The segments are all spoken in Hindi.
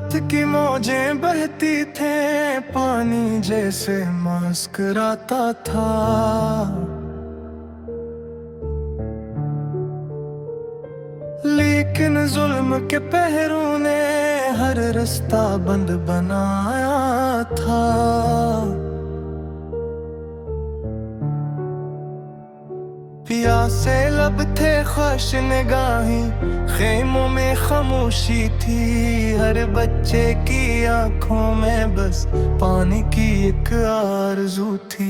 रात की मौजें बहती थे, पानी जैसे मुस्कुराता था। लेकिन जुल्म के पहरों ने हर रास्ता बंद बनाया था। प्यासे लब थे, ख्वाहिश निगाहें, खेमों में खामोशी थी। हर बच्चे की आंखों में बस पानी की एक आरज़ू थी।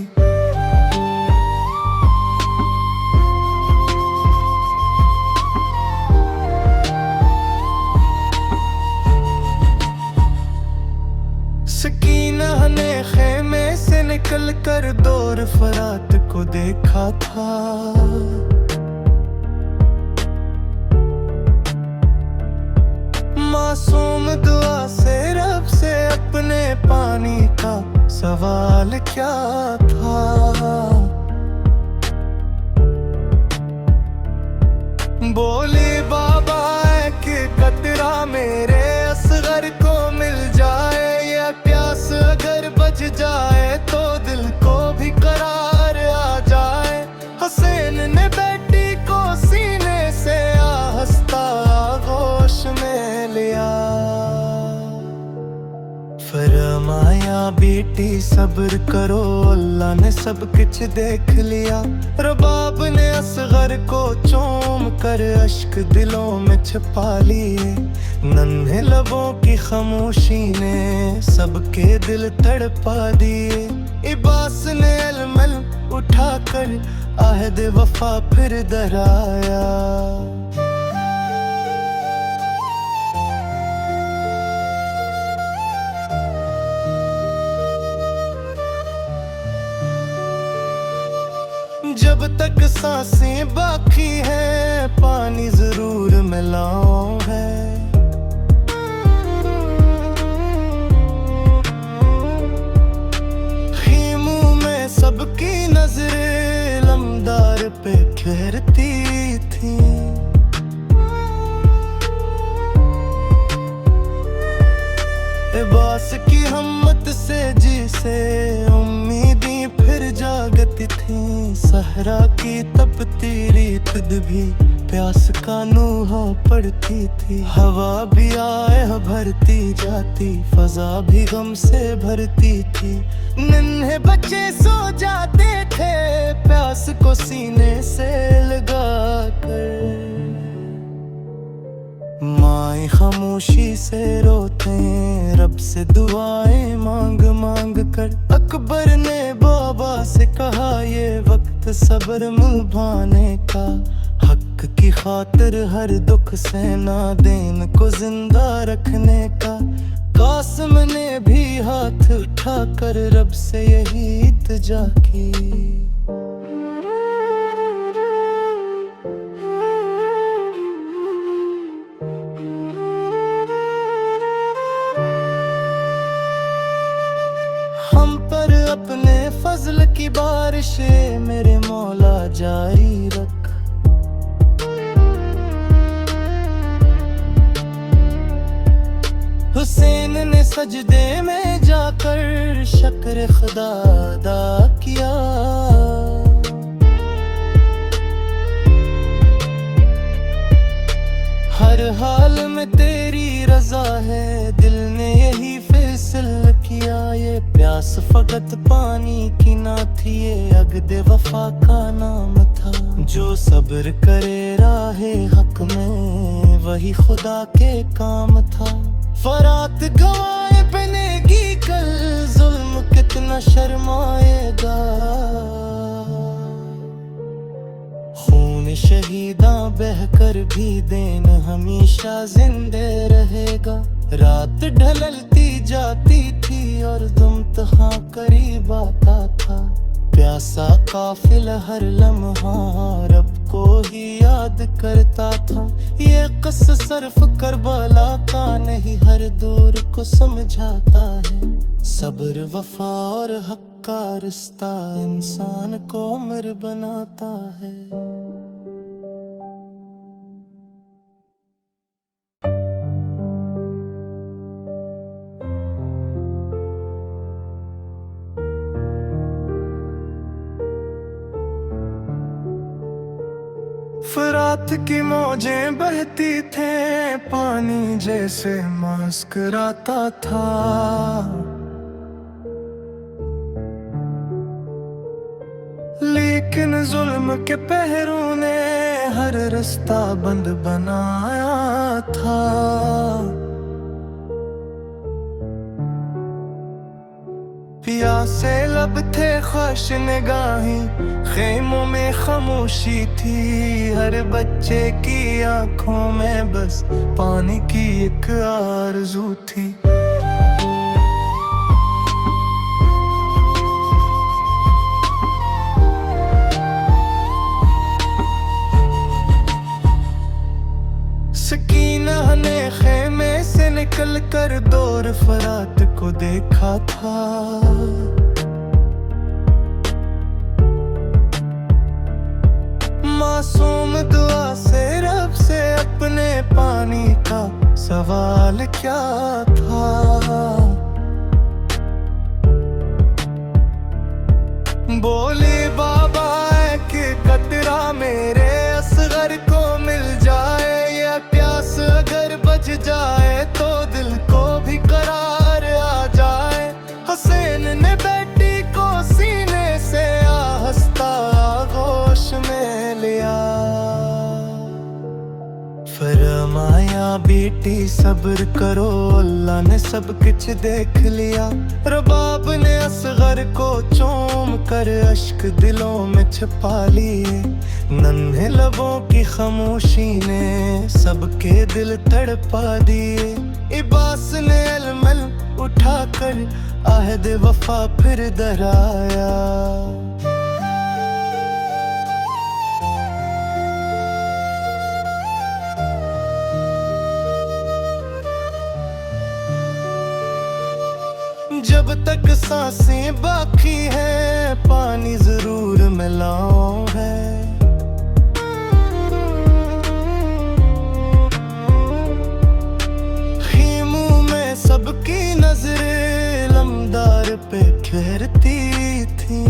सकीना ने खेमे से निकल कर दौर फरात को देखा था। मासूम दुआ से रब से अपने पानी का सवाल क्या था। बोले बाबा कि कतरा मेरे असगर को मिल जाए, या प्यास अगर बच जाए तो दिल को भी करार आ जाए। हुसैन ने बेटी को सीने से आहिस्ता आगोश में लिया। फरमाया बेटी सब्र करो, अल्लाह ने सब कुछ देख लिया। रबाब ने असगर को चूम कर अश्क दिलों में छुपा लिए। नन्हे लबों की खामोशी ने सबके दिल तड़पा दिए। इबास ने अलमल उठाकर आहद वफा फिर दोहराया। जब तक सांसें बाकी है पानी जरूर मिलाऊं है। खीमों में सबकी नजरें लमदार पे ठहरती थी। बास की हिम्मत से जिसे उम्मीदें फिर जागती थी। सहरा की तपती रेत भी प्यास का नूहा पड़ती थी। हवा भी आए भरती जाती, फजा भी गम से भरती थी। नन्हे बच्चे सो जाते थे प्यास को सीने से लगा कर। माए खामोशी से रोते रब से दुआएं मांग मांग कर। अकबर ने बाबा से कहा ये वक्त सब्र मुभाने का। हक की खातिर हर दुख सहना, दीन को जिंदा रखने का। कासिम ने भी हाथ उठाकर रब से यही इल्तिजा की। हम पर अपने फजल की बारिशें मेरे मौला जारी रख। हुसैन ने सजदे में जाकर शुक्र खुदा अदा किया। हर हाल में तेरी रजा है, दिल ने यही फैसला किया। ये प्यास फकत पानी की ना थी, ये अगदे वफा का नाम था। जो सब्र करे राहे हक में वही खुदा के काम था। फरात गवाए बनेगी कल, जुल्म कितना शर्माएगा। खून शहीदा बहकर भी दिन हमेशा जिंदे रहेगा। रात ढलती जाती थी और तुम तहाँ करीब आता था। प्यासा काफिला हर लम्हा रब को ही याद करता था। ये क़िस्सा सिर्फ करबला का नहीं, हर दौर को समझाता है। सब्र वफा और हक का रिश्ता इंसान को उम्र बनाता है। रात की मौजें बहती थे, पानी जैसे मुस्कुराता था। लेकिन जुल्म के पहरों ने हर रास्ता बंद बनाया था। प्यासे लब थे, ख्वाहिश निगाहें, खेमों में खामोशी थी। हर बच्चे की आंखों में बस पानी की एक आरज़ू थी। सकीना ने खेमे से निकल कर दौर फरात को देखा था। मासूम दुआ से रब से अपने पानी का सवाल क्या था। बोले बाबा कि कतरा मेरे असगर को मिल जाए, ये प्यास अगर बच जाए तो दिल को भी करार आ जाए। हुसैन ने बेटी को सीने से आहिस्ता आगोश में लिया। फरमाया बेटी सब्र करो, अल्लाह ने सब कुछ देख लिया। रबाब ने असगर को चूम कर अश्क दिलों में छिपा लिए। नन्हे लबों की खामोशी ने सबके दिल तड़पा दिए। इबास ने अलमल उठाकर आहद वफा फिर दोहराया। जब तक सांसें बाकी है, पानी जरूर मिलाऊं है। खीमों में सबकी नजरें लमदार पे ठहरती थी।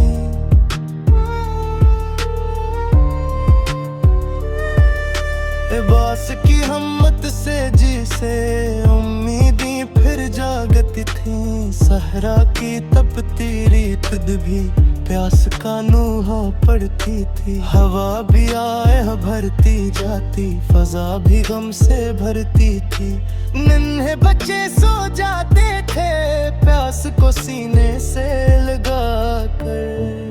बास की हिम्मत से जिसे उम्मीदें फिर जागती थी। सहरा की तपती रेत भी प्यास का नूहा पड़ती थी। हवा भी आए भरती जाती, फजा भी गम से भरती थी। नन्हे बच्चे सो जाते थे प्यास को सीने से लगा कर।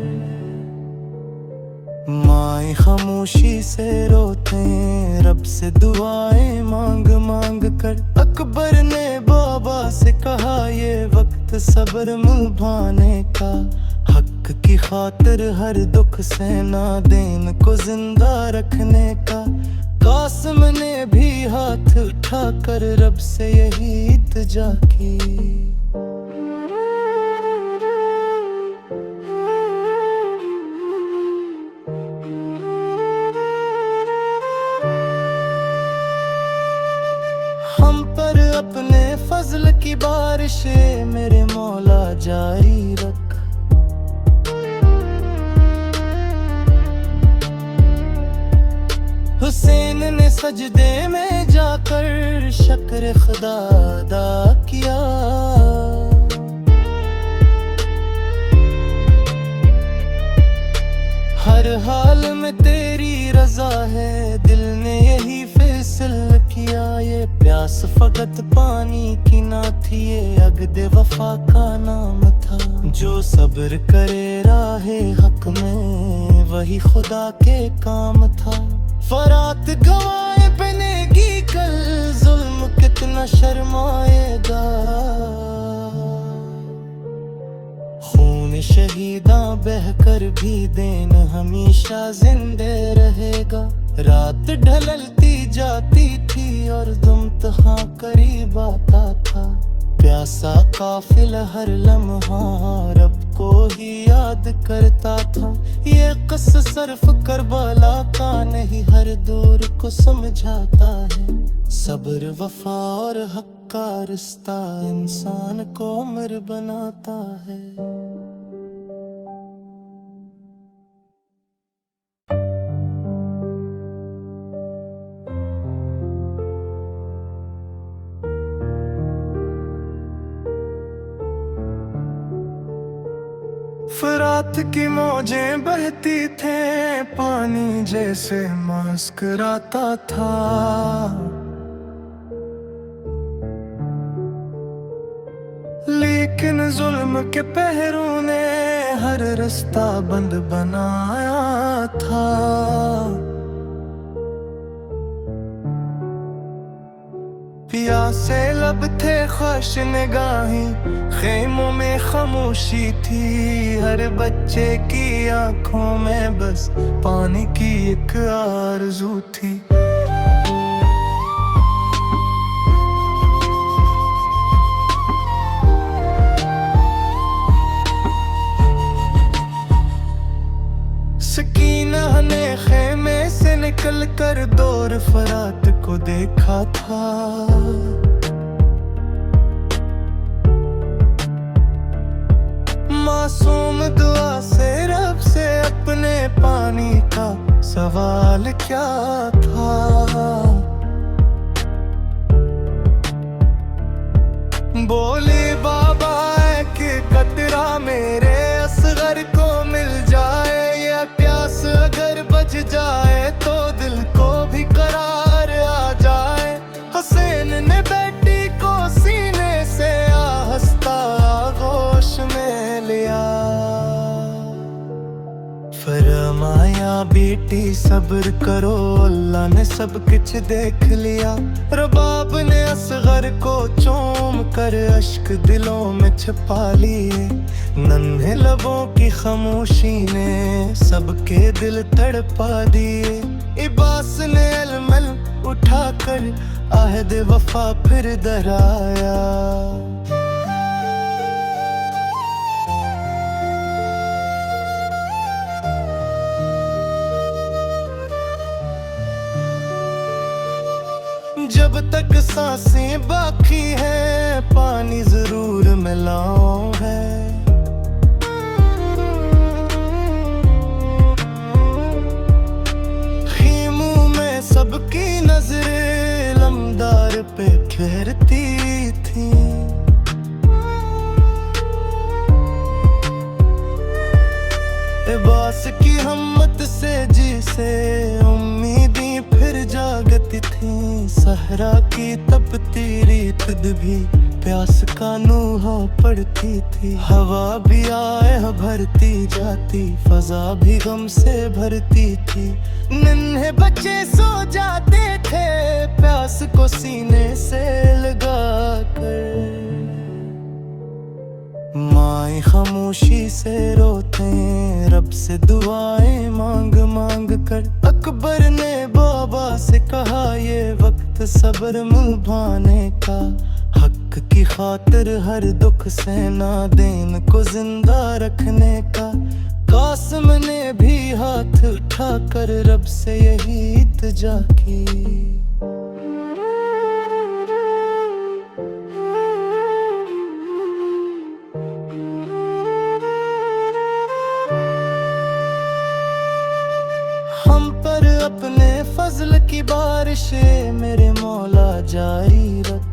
माए खामोशी से रोते रब से दुआएं मांग मांग कर। अकबर ने बाबा से कहा ये वक्त सब्र निभाने का। हक की खातिर हर दुख सहना, दीन को जिंदा रखने का। कासिम ने भी हाथ उठाकर रब से यही इल्तिजा की। हम पर अपने फजल की बारिशें मेरे मौला जारी रख। हुसैन ने सजदे में जाकर शुक्र खुदा अदा किया। हर हाल में तेरी रजा है, दिल ने यही फैसला किया। ये प्यास फकत पानी की ना थी, ये अगदे वफा का नाम था। जो सब्र करे राहे हक में, वही खुदा के काम था। फरात गवाए बनेगी कल, जुल्म कितना शर्माएगा। खून शहीदा बहकर भी दिन हमेशा जिंदे रहेगा। रात ढलती जाती थी और दुम तहाँ करीब आता था। प्यासा काफिला हर लम्हा रब को ही याद करता था। ये क़िस्सा सिर्फ करबला का नहीं, हर दौर को समझाता है। सब्र वफा और हक का रिश्ता इंसान को अमर बनाता है। फरात की मौजें बहती थे, पानी जैसे मुस्कुराता था। लेकिन जुल्म के पहरों ने हर रास्ता बंद बनाया था। प्यासे लब थे, ख्वाहिश निगाहें, खेमों में खामोशी थी। हर बच्चे की आंखों में बस पानी की एक आरज़ू थी। सकीना ने खेमे से निकल कर दौर फरात को देखा था। मासूम दुआ से रब से अपने पानी का सवाल क्या था। बोले बाबा कि कतरा मेरे असगर को मिल जाए, या प्यास अगर बच जाए तो दिल को भी करार आ जाए। हुसैन ने बेटी को सीने से आहिस्ता आगोश में लिया। फरमाया बेटी सब्र करो, अल्लाह ने सब कुछ देख लिया। रबाब ने असगर को चूम कर अश्क दिलों में छिपा लिए। नन्हे लबों की खामोशी ने सबके दिल तड़पा दिए। इबास ने अलमल उठाकर आहद वफा फिर दोहराया। जब तक सांसें बाकी है, पानी जरूर मिलाओ है। खीमों में सबकी नजरें लमदार पे घेरती थी। बास की हिम्मत से जिसे उम्मीदें फिर जागती थी। सहरा की तपती रेत भी प्यास का नूहा पड़ती थी। हवा भी आए भरती जाती, फजा भी गम से भरती थी। नन्हे बच्चे सो जाते थे प्यास को सीने से लगा कर। माए खामोशी से रोते रब से दुआएं मांग मांग कर। अकबर ने बाबा से कहा ये वक्त सब्र निभाने का। हक की खातिर हर दुख सहना, दीन को जिंदा रखने का। कासिम ने भी हाथ उठाकर रब से यही इल्तिजा की। हम पर अपने फजल की बारिशें मेरे मौला जारी रख।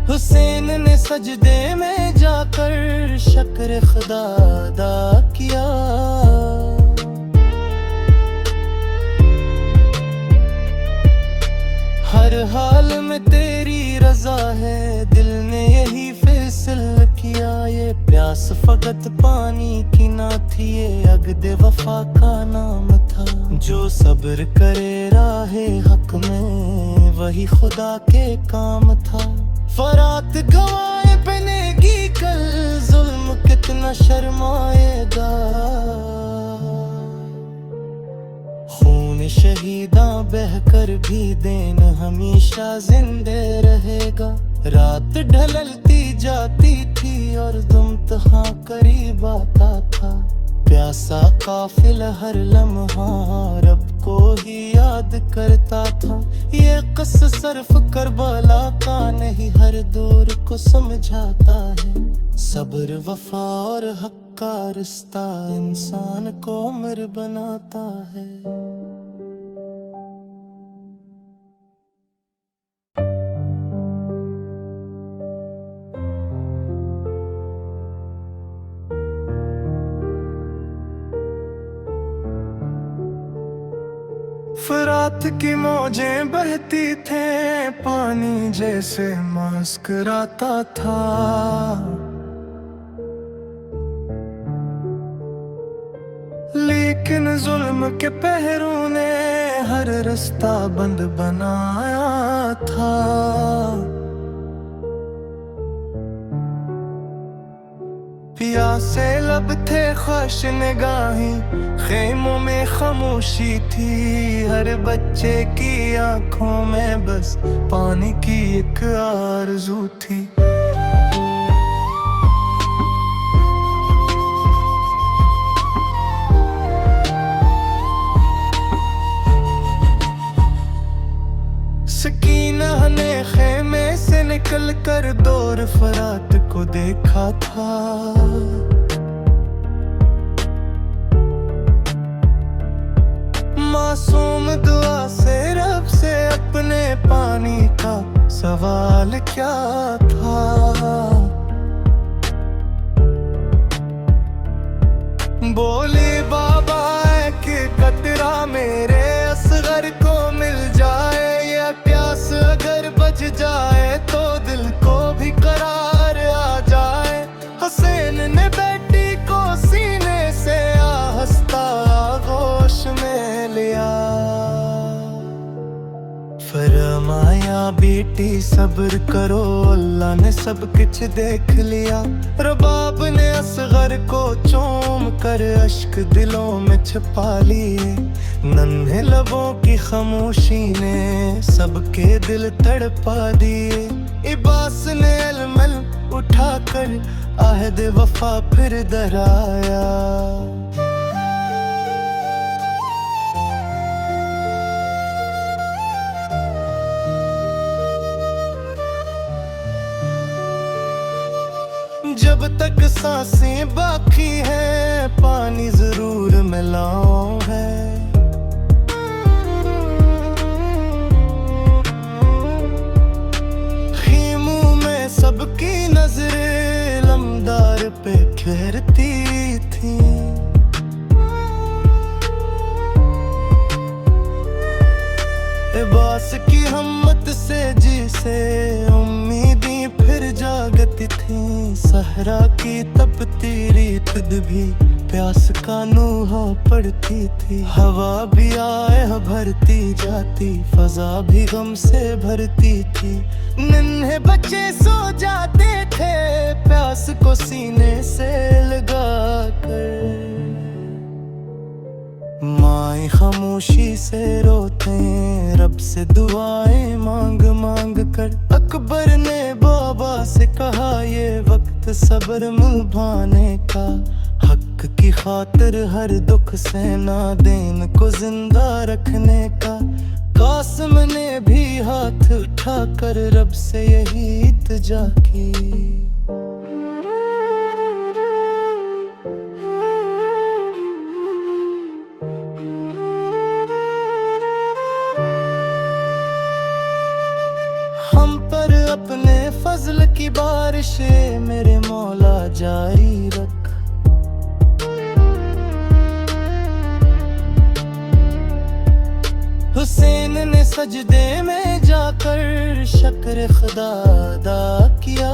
हुसैन ने सजदे में जाकर शुक्र खुदा अदा किया। हर हाल में तेरी रजा है, दिल ने यही फैसला किया। ये प्यास फकत पानी की ना थी, ये अगद वफा का नाम था। जो सब्र करे राहे हक में, वही खुदा के काम था। फरात गवाए बनेगी कल, जुल्म कितना शर्माएगा। खून शहीदा बहकर भी दिन हमेशा जिंदे रहेगा। रात ढलती जाती थी और दुम करीब आता था। प्यासा काफिला हर लम्हा रब को ही याद करता था। ये क़िस्सा सिर्फ करबला का नहीं, हर दौर को समझाता है। सब्र वफा और हक का रिश्ता इंसान को अमर बनाता है। रात की मौजें बहती थे, पानी जैसे मुस्कुराता था। लेकिन जुल्म के पहरों ने हर रास्ता बंद बनाया था। प्यासे लब थे, ख्वाहिश निगाहें, खेमों में खामोशी थी। हर बच्चे की आंखों में बस पानी की एक आरज़ू थी। सकीना ने खेमे से निकल कर दौर फरात को देखा था। मासूम दुआ से रब से अपने पानी का सवाल क्या था। बोले बाबा कि कतरा मेरे असगर को मिल जाए, या प्यास अगर बच जाए तो दिल को भी करार आ जाए। हुसैन ने बेटी को सीने से आहिस्ता आगोश में लिया। फरमाया बेटी सब्र करो, अल्लाह ने सब कुछ देख लिया। रबाब ने असगर को चूम कर अश्क दिलों में छुपा लिए। नन्हे लबों की खामोशी ने सबके दिल तड़पा दिए। इबास ने अलमल उठाकर आहद वफा फिर दोहराया। जब तक सांसें बाकी है, पानी जरूर मिलाऊं है। खीमों में सबकी नजरें लमदार पे घेरती थी। बास की हिम्मत से जिसे उम्मीदें फिर जागती थी। सहरा की तपती रेत भी प्यास का नूहा पड़ती थी। हवा भी आए भरती जाती, फजा भी गम से भरती थी। नन्हे बच्चे सो जाते थे प्यास को सीने से लगा कर। माए खामोशी से रोते रब से दुआएं मांग मांग कर। अकबर ने बाबा से कहा ये वक्त सब्र निभाने का। हक की खातिर हर दुख सहना, दीन को जिंदा रखने का। कासिम ने भी हाथ उठाकर रब से यही इल्तिजा की। हम पर अपने फजल की बारिशें मेरे मौला जारी रख। हुसैन ने सजदे में जाकर शुक्र खुदा अदा किया।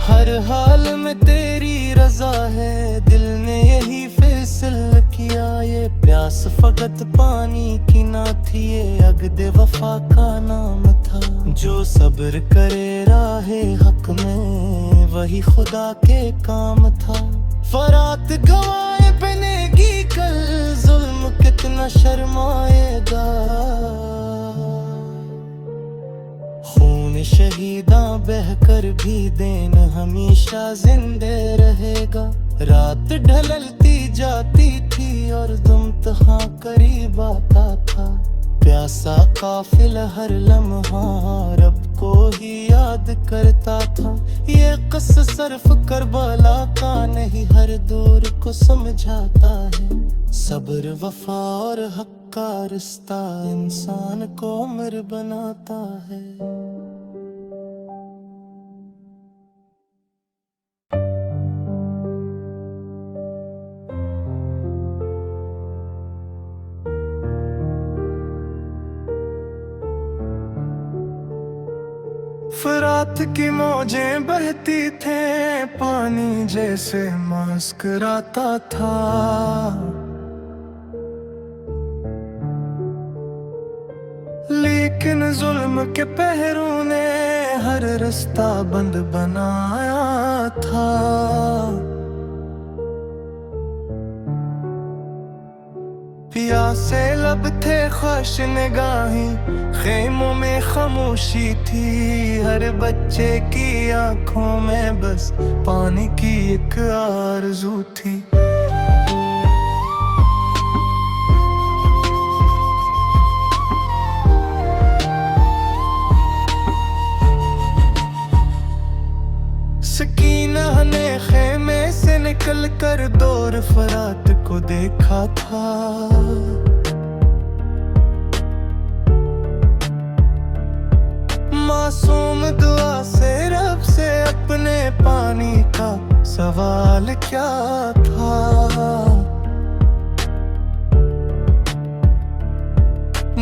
हर हाल में तेरी रजा है, दिल ने यही फैसला किया। ये प्यास फकत पानी की ना थी, ये अगदे वफा का नाम था। जो सब्र करे राहे हक में, वही खुदा के काम था। फरात गवाए बनेगी कल, जुल्म कितना शर्माएगा। खून शहीदां बहकर भी दिन हमेशा जिंदे रहेगा। रात ढलती जाती थी और तुम तहाँ करीब आता था। प्यासा काफिला हर लम्हा रब को ही याद करता था। ये क़िस्सा सिर्फ करबला का नहीं, हर दूर को समझाता है। सब्र वफा और हक का रिश्ता इंसान को अमर बनाता है। फरात की मौजें बहती थे, पानी जैसे मुस्कुराता था। लेकिन जुल्म के पहरों ने हर रास्ता बंद बनाया था। प्यासे लब थे, ख्वाहिश निगाहें, खेमों में खामोशी थी। हर बच्चे की आंखों में बस पानी की एक आरज़ू थी। सकीना ने खेमे से निकल कर दौर फरात को देखा था। मासूम दुआ से रब से अपने पानी का सवाल क्या था।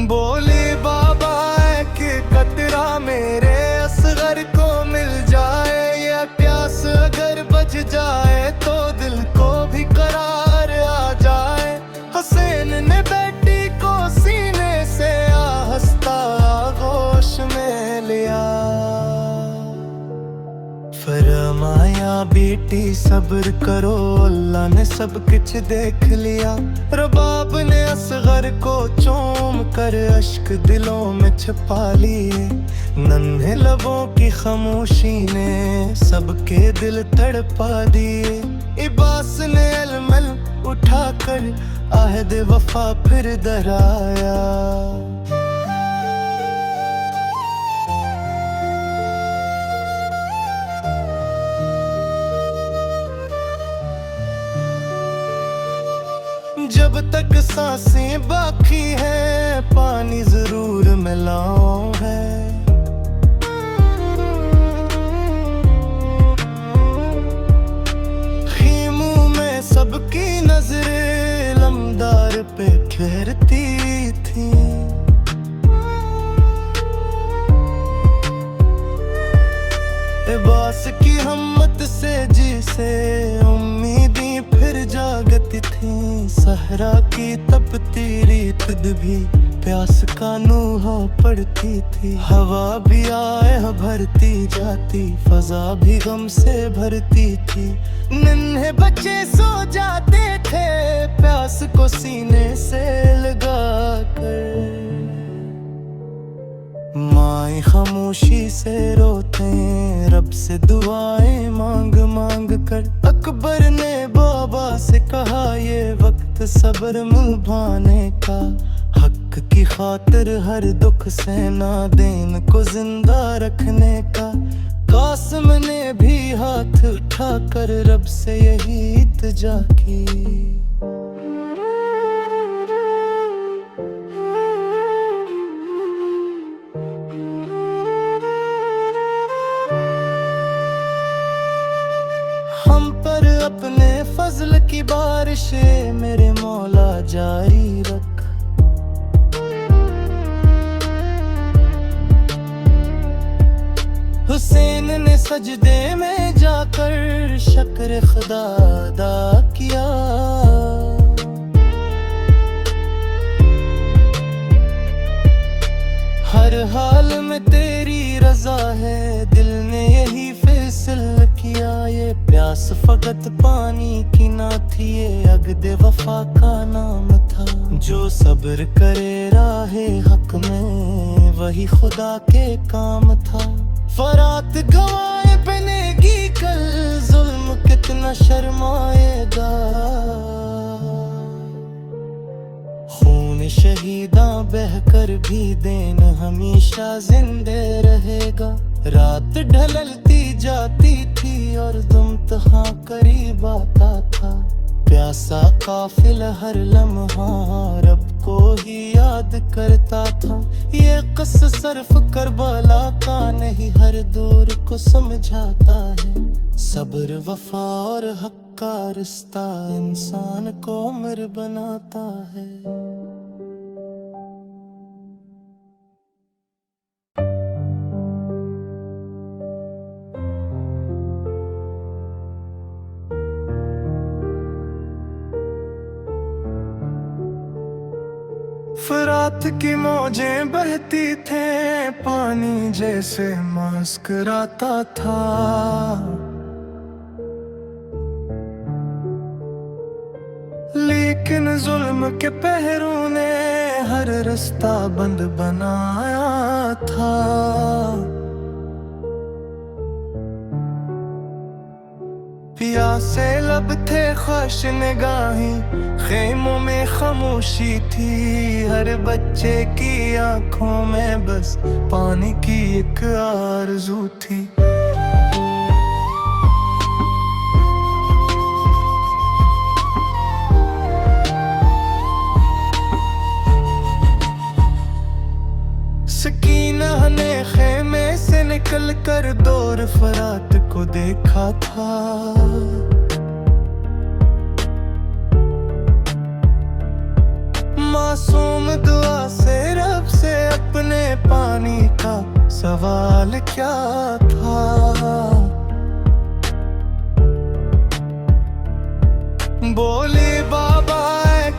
बोले बाबा कि कतरा मेरे असगर को मिल जाए, या प्यास अगर बच जाए तो दिल को भी करार आ जाए। हुसैन ने बेटी को सीने से आहिस्ता आगोश में लिया। फरमाया बेटी सब्र करो, अल्लाह ने सब कुछ देख लिया। रबाब ने असगर को चूम कर अश्क दिलों में छिपा लिए। नन्हे लबों की खामोशी ने सबके दिल तड़पा दिए। इबास ने अलमल उठाकर आहद वफा फिर दोहराया। जब तक सांसें बाकी है, पानी जरूर मिलाऊं है। खीमों में सबकी नजरें लमदार पे ठहरती थी। इबास की हिम्मत से जिसे उम्मीदें फिर जागती थी। सहरा की तपती रेत भी प्यास का नूहा पड़ती थी। हवा भी आए भरती जाती, फजा भी गम से भरती थी। नन्हे बच्चे सो जाते थे प्यास को सीने से लगा कर। माए खामोशी से रोते रब से दुआएं मांग मांग कर। अकबर ने बाबा से कहा ये वक्त सब्र निभाने का। हक की खातिर हर दुख सहना, दीन को जिंदा रखने का। कासिम ने भी हाथ उठाकर रब से यही इल्तिजा की। हम पर अपने फजल की बारिशें मेरे मौला जारी रख। हुसैन ने सजदे में जाकर शुक्र खुदा अदा किया। हर हाल में तेरी रजा है, दिल ने यही फैसला किया। ये प्यास फकत पानी की ना थी, ये अगदे वफा का नाम था। जो सब्र करे राहे हक में, वही खुदा के काम था। फरात गवाए बनेगी कल, जुल्म कितना शर्माएगा। खून शहीदा बहकर भी दिन हमेशा जिंदे रहेगा। रात ढलती जाती थी और तुम तहाँ करीब आता था। प्यासा काफिल हर लम्हा रब को ही याद करता था। ये क़िस्सा सिर्फ करबला का नहीं, हर दौर को समझाता है। सब्र वफा और हक का रिश्ता इंसान को अमर बनाता है। फरात की मौजें बहती थे, पानी जैसे मुस्कुराता था। लेकिन जुल्म के पहरों ने हर रास्ता बंद बनाया था। प्यासे लब थे, ख्वाहिश निगाहें, खेमों में खामोशी थी। हर बच्चे की आंखों में बस पानी की एक आरज़ू थी। सकीना ने खेमे से निकल कर दौर फरात को देखा था। मासूम दुआ से रब से अपने पानी का सवाल क्या था। बोली बाबा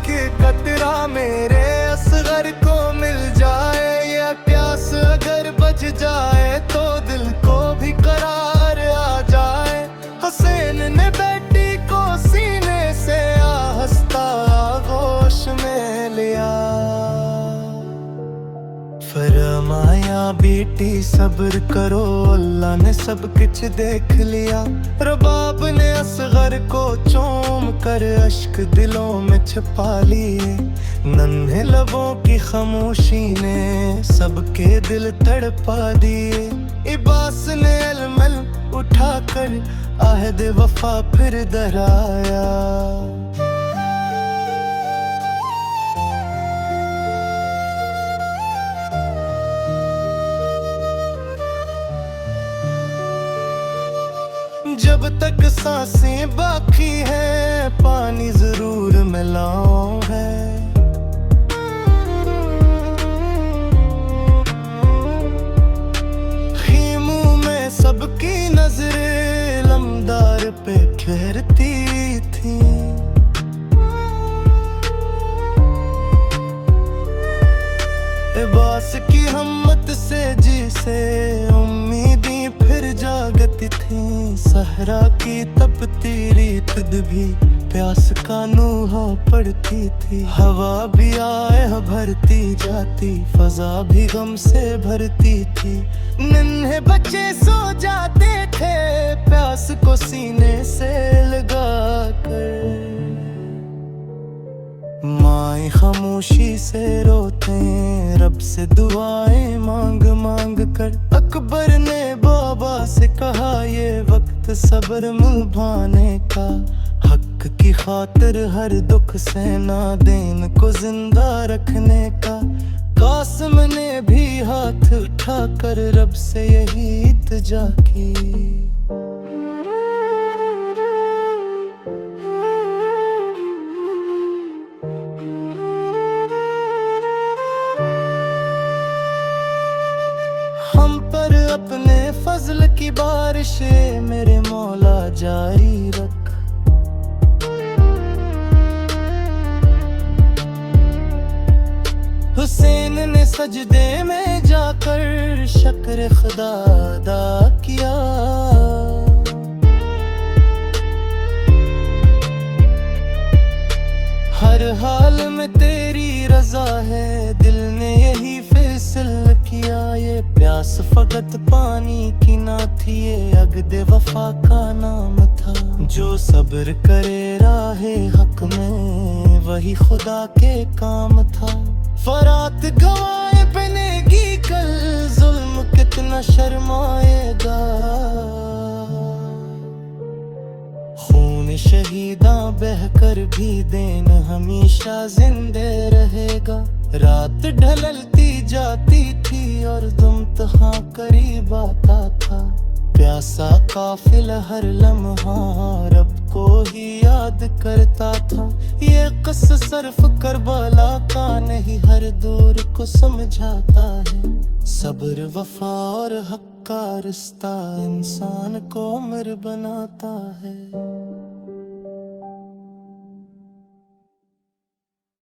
कि कतरा मेरे असगर को मिल जाए, या प्यास अगर बच जाए तो दिल को भी करार आ जाए। हुसैन ने बेटी को सीने से आहिस्ता आगोश में लिया। फरमाया बेटी सब्र करो, अल्लाह ने सब कुछ देख लिया। रबाब ने असगर को चूम कर अश्क दिलों में छिपा लिए। नन्हे लबों की खामोशी ने सबके दिल तड़पा दिए। इबास ने अलमल उठाकर आहद वफा फिर दोहराया। जब तक सांसें बाकी है, पानी जरूर मिलाओ है। खीमों में सबकी नजरें लमदार पे ठहरती थी। बास की हिम्मत से जिसे उम्मीदें फिर जागती थी। सहरा की तपती रेत भी प्यास का नूहा पड़ती थी। हवा भी आए भरती जाती, फजा भी गम से भरती थी। नन्हे बच्चे सो जाते थे प्यास को सीने से लगा कर। माए खामोशी से रोते रब से दुआएं मांग मांग कर। अकबर ने बाबा से कहा ये वक्त सब्र निभाने का। हक की खातिर हर दुख सहना, दीन को जिंदा रखने का। कासिम ने भी हाथ उठाकर रब से यही इल्तिजा की। हम पर अपने फजल की बारिशें मेरे मौला जारी रख। हुसैन ने सजदे में जाकर शुक्र खुदा अदा किया। हर हाल में तेरी रजा है, दिल ने यही फैसला किया। ये प्यास फकत पानी की ना थी, ये अगदे वफा का नाम था। जो सब्र करे राहे हक में, वही खुदा के काम था। फरात गवाए बनेगी कल, जुल्म कितना शर्माएगा। खून शहीदा बहकर भी दिन हमेशा जिंदे रहेगा। रात ढलती जाती थी और तुम तहाँ करीब आता था। प्यासा काफिला हर लम्हा रब को ही याद करता था। ये क़िस्सा सिर्फ करबला का नहीं, हर दौर को समझाता है। सब्र वफा और हक का रिश्ता इंसान को अमर बनाता है।